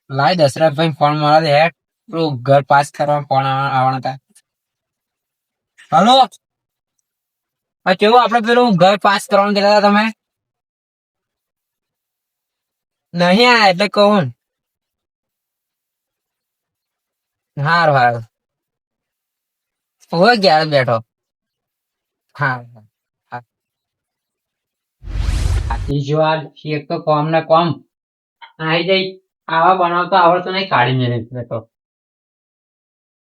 લાય દશરથભાઈ ફોન મારા દે હેડ પેલું ઘર પાસ કરવા ફોન આવવાના હતા. હલો કેવું આપડે પેલું ઘર પાસ કરવાનું કહેતા હતા તમે? નહીં આ એટલે કહું. હારું હારું હોય ગયા બેઠો. હા હા ત્રીજી વાર એક તો કોમ ને કોમ આઈ જઈ આવા બનાવતો આવડતો નહીં કાઢી મેળવી તો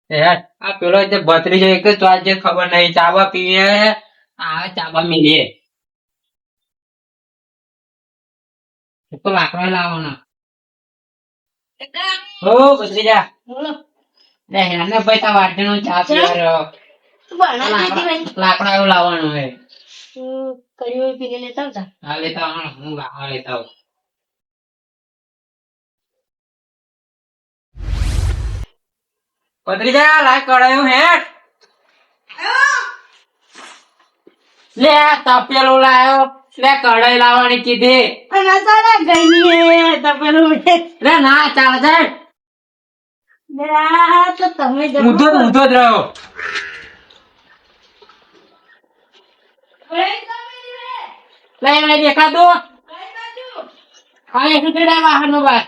યાર આ પેલો જે ભત્રીજો એક જ વાત જે ખબર નહીં ચાબા પીવે આ ચાબા મિલીએ તો લાકડા લાવવાના. હો ભત્રીજા લે હેને ભાઈ તા વાટણીનો ચા પીવા લાકડા એવું લાવવાનું હે. હા લેતા આવો હું લાવવા લેતા આવું. ભત્રીજા લાય કડાયું હેઠ લે તપેલું લાયો લે કડાઈ લાવવાની કીધી લે ના ચાલે છે ઊંધો ઊંધો જ રહ્યો. લે એને દેખાતો હા એક ચડાય બહાર નો બાર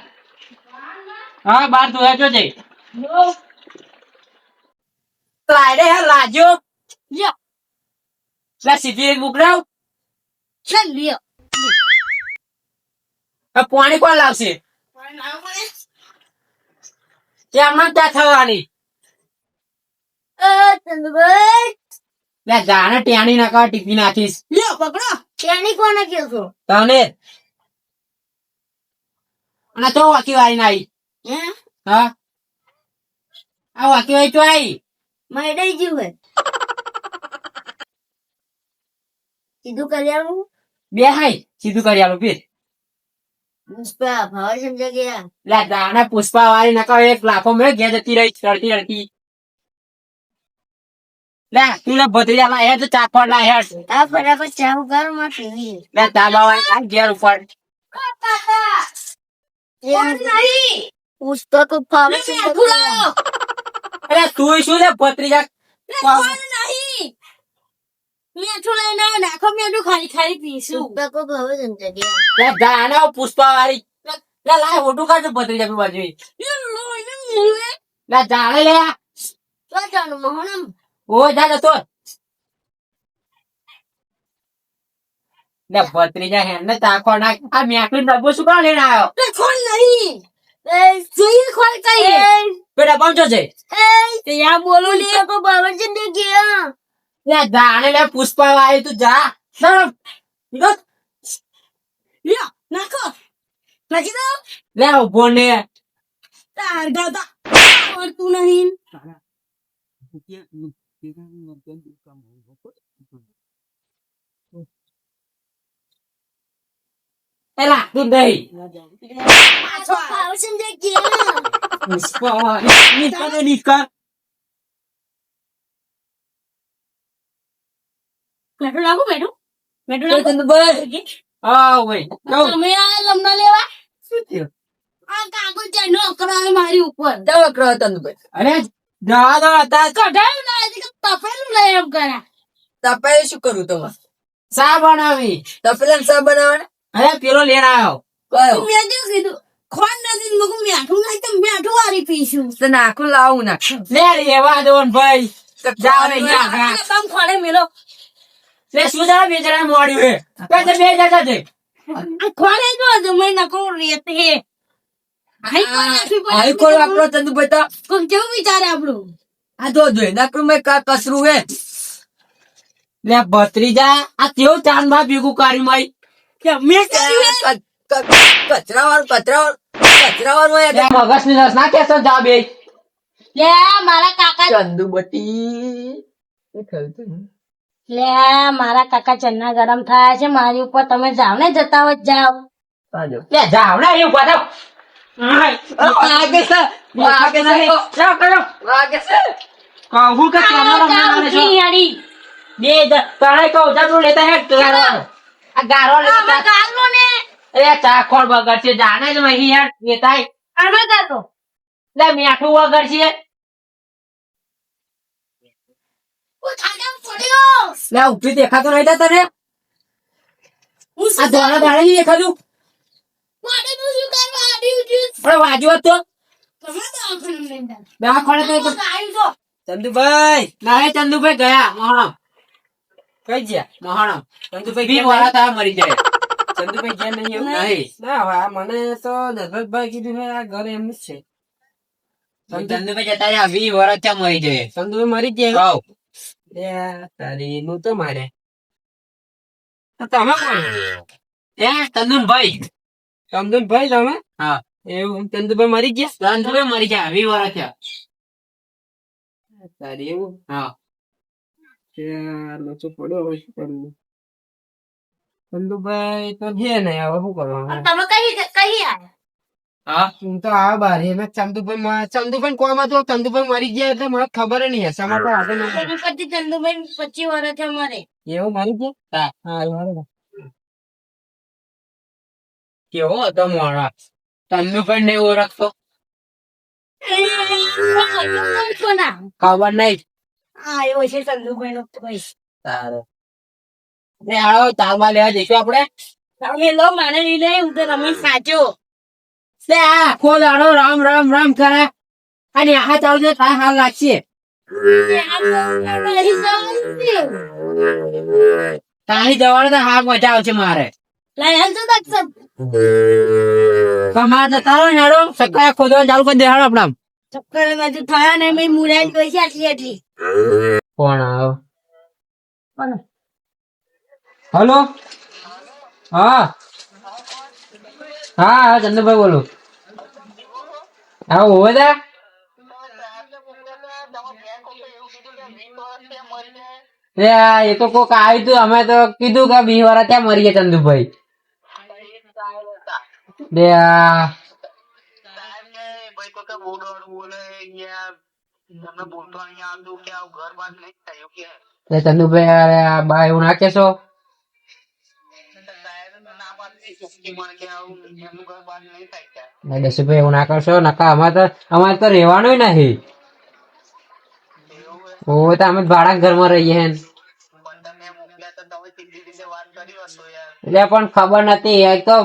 હા બાર ધોયા જો જઈ લાયરે હે લાજો લે સીધી બુકરાવ પાણી કોણ લાવશે એમના ત્યાં થવાની લે જાણે ટેણી નાખવા ટીપી નાખીશ તને અને તો વાકી વાળી ના આવી હા આ વાકી વાળી તો આવી સીધું કર્યાનું બે હાઈ સીધું કરી આલું પીર પુષ્પા ભાવ સમજા ગયા લે જાણે પુષ્પા વાળી નકા એક લાખો મેં ઘેર જતી રહી ચડતી રડતી લે તું લે ભત્રીજા લા હે તો ચાખવા લા હે આ ફટાફટ ચાલુ કર માં ટીવી લે તાબા વાળી આ ઘેર ઉપર પુષ્પા કો ભાવ સમજા ગયા અરે તું શું લે ભત્રીજા પુષ્પા કો ભાવ સમજા ગયા લે જાણે પુષ્પા વાળી લે લાય ઓટું કાઢ ભત્રીજા પી બાજુ લે જાણે લે ઓ જા તો લે ભત્રીજા હે ને ચાખવા નાખ આ મેકલી ડબ્બો શું કાં લઈને આવ્યો બેટા પહોંચો છે પુષ્પા કો ભાવ સમજા ગયા લે જાણે લે પુષ્પા વાળી તું જા સર નાખો લે ઉભો ને તું નહીં એલા તું દઈ ભાવ સમજા ગયા પુષ્પા વાળી નીકળ નીકળ બેઠું નાખું બેઠું હા ભાઈ તમે આ લમણા લેવા શું થયું આ કાગળ ચેનો અકરાવે મારી ઉપર દવા કરો તંદુભાઈ અરે જવા દો હતા કઢાયું ના હતી કે તપેલું લઈ એમ કરા તપેલે શું કરું તમારે શા બનાવી તપેલે શા બનાવવાના અરે પેલો લેણ આવ્યો કયો મેં જે કીધું ખોન નથી મગું મીઠું નહીં તો મીઠું વાળી પીશું તો નાખું લાવું નાખ લે રેવા દો ને ભાઈ જાવ ને કામ ખોડે મેલો લે શું જરા બે જણા મોડ્યું હે બે જણા છે ખોડે જો તો મેં નકો રેત હે આઈ કોલ આપણો તંદુભાઈ તો કોણ કેવું વિચારે આપણું આ જો જોઈ નકરું મેં કા કસરું હે લે ભત્રીજા આ કેવું ચાંદ માં ભેગું કર્યું માઈ કે મેં કર્યું કચરાવાળું મગજ ની રસ ના કેસો જા બે લે મારા કાકા ચંદુબતી લે મારા કાકા ચન્ના ગરમ થયા છે મારી ઉપર તમે જાવ ને જતા હોય જાવ લે જાવ ને એવું બધા કહું કે બે તને કહું તું લેતા હે ગારો આ ગારો લેતા ગાલો ને અરે ચાખોડ બગડ છે જાણે જ નહીં યાર લેતા અમે જતો લે મીઠું વગર છે લે ઉભી દેખાતો નહીં તા તને આ ધોળા દાડે નહીં દેખાતું અરે વાજુ તો બે ખડે તો ચંદુભાઈ ના ચંદુભાઈ ગયા મહાણમ કઈ ગયા મહાણમ ચંદુભાઈ 20 વાળા તારા મરી જાય ચંદુભાઈ ગયા નહીં એવું નહીં ના હવે મને તો દશરથભાઈ કીધું છે આ ઘર એમ જ છે ચંદુભાઈ જતા રહ્યા 20 વર્ષ ત્યાં મરી જાય ચંદુભાઈ મરી ગયા તારી નું તો મારે તમે કોણ ચંદુભાઈ ચંદુભાઈ તમે હા એવું ચંદુભાઈ મરી ગયા ચંદુભાઈ મરી ગયા 20 વર્ષ થયા તારી એવું હા લોચો પડ્યો હવે શું કરવું ચંદુભાઈ તો છે ને હવે શું કરવાનું તમે કઈ આયા હા હું તો આ બારી મેં ચંદુભાઈ કોમાં તો ચંદુભાઈ મરી ગયા એટલે મને ખબર નહીં હશે સમાચાર પછી ચંદુભાઈ 25 વર્ષ મરે એવું મરી ગયા હા બરાબર કેવો હતો મોણા ચંદુભાઈ ને ઓળખતો ખબર નહીં હા એવો છે ચંદુભાઈ નો ભાઈ તારે આવો તાલમાં લેવા જઈશું આપડે તમે લો મને લઈને હું તો તમે સાચો લે આ ખોલ આડો રામ રામ રામ કરે અને આ ચાલુ થાય હાલ લાગશે તારી જવાનું તો હાલ મજા આવશે મારે તમારે તારો હેડો સક્કા ખોદવા ચાલુ કરી દેહાડો આપડા ચક્કર બાજુ થયા ને મેં મુરાઈ ગઈ છે આટલી કોણ આવો હલો હા હા હા ચંદુભાઈ બોલો હા હોવે તા એ તો કોક આવ્યું તું અમે તો કીધું કે 20 વર્ષ ત્યાં મરી ગયા ચંદુભાઈ ચંદુભાઈ બા એવું ના કેશો દસુભાઈ એવું ના કરશો નકા અમારે તો રેવાનું નહીં ઓ તો અમે ભાડા ઘરમાં રહીએ હે એટલે પણ ખબર નથી એક તો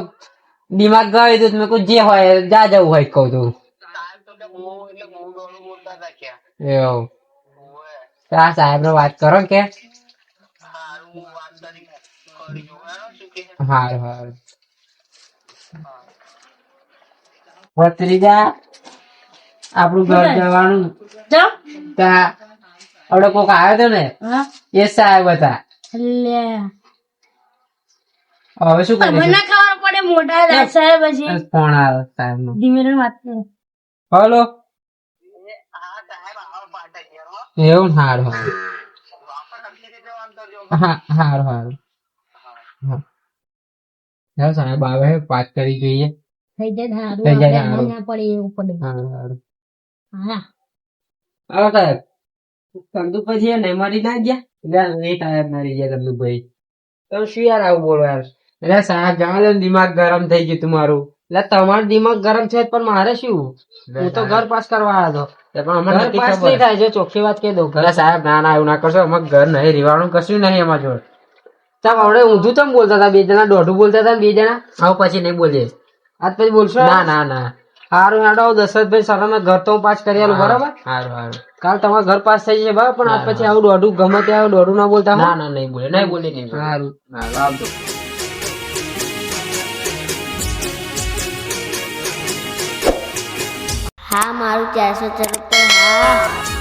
દિમાગ ગયું હતું મેં કહું જે હોય જા જવું હોય કહું તું એવું આ સાહેબ ને વાત કરો કે હારું હારું ભત્રીજા આપણું ઘર જવાનું આપડે કોક આવ્યો હતો ને એ સાહેબ હતા હવે શું કરે મને ખબર પડે મોટા સાહેબ છે ફોન આવ્યો સાહેબ નો ધીમે વાત કરો હલો એવું હારું હારું હારું હારું સાહેબ આવે વાત કરી જોઈએ થઈ જાય હારું ના પડે એવું પડે હારું હારું હા હા સાહેબ ચંદુભાઈ છે ને મરી ના ગયા લેટ આવ્યા મરી ગયા ચંદુભાઈ તો શું યાર આવું બોલો યાર એટલે સાહેબ જવા દે દિમાગ ગરમ થઈ ગયું તમારું એટલે તમારું દિમાગ ગરમ છે પણ મારે શું હું તો ઘર પાસ કરવા આવ્યો હતો પણ અમારે ઘર પાસ નહીં થાય છે ચોખ્ખી વાત કહી દઉં ઘરે સાહેબ ના ના એવું ના કરશો અમારે ઘર નહીં રેવાનું કશું નહીં અમારા જોડે સાહેબ આપણે ઊંધું તો બોલતા હતા બે જણા દોઢું બોલતા હતા બે જણા આવું પછી નહીં બોલીએ આજ પછી બોલશો ના ના ના સારું હેડો દશરથભાઈ સર ઘર તો પાસ કરી આલું બરાબર સારું સારું કાલ તમારું ઘર પાસ થઈ જશે બરાબર પણ આજ પછી આવું દોઢું ગમે ત્યાં દોઢું ના બોલતા ના ના નહીં બોલે નહીં બોલે નહીં સારું આવજો હા મારું 400 રૂપિયા હા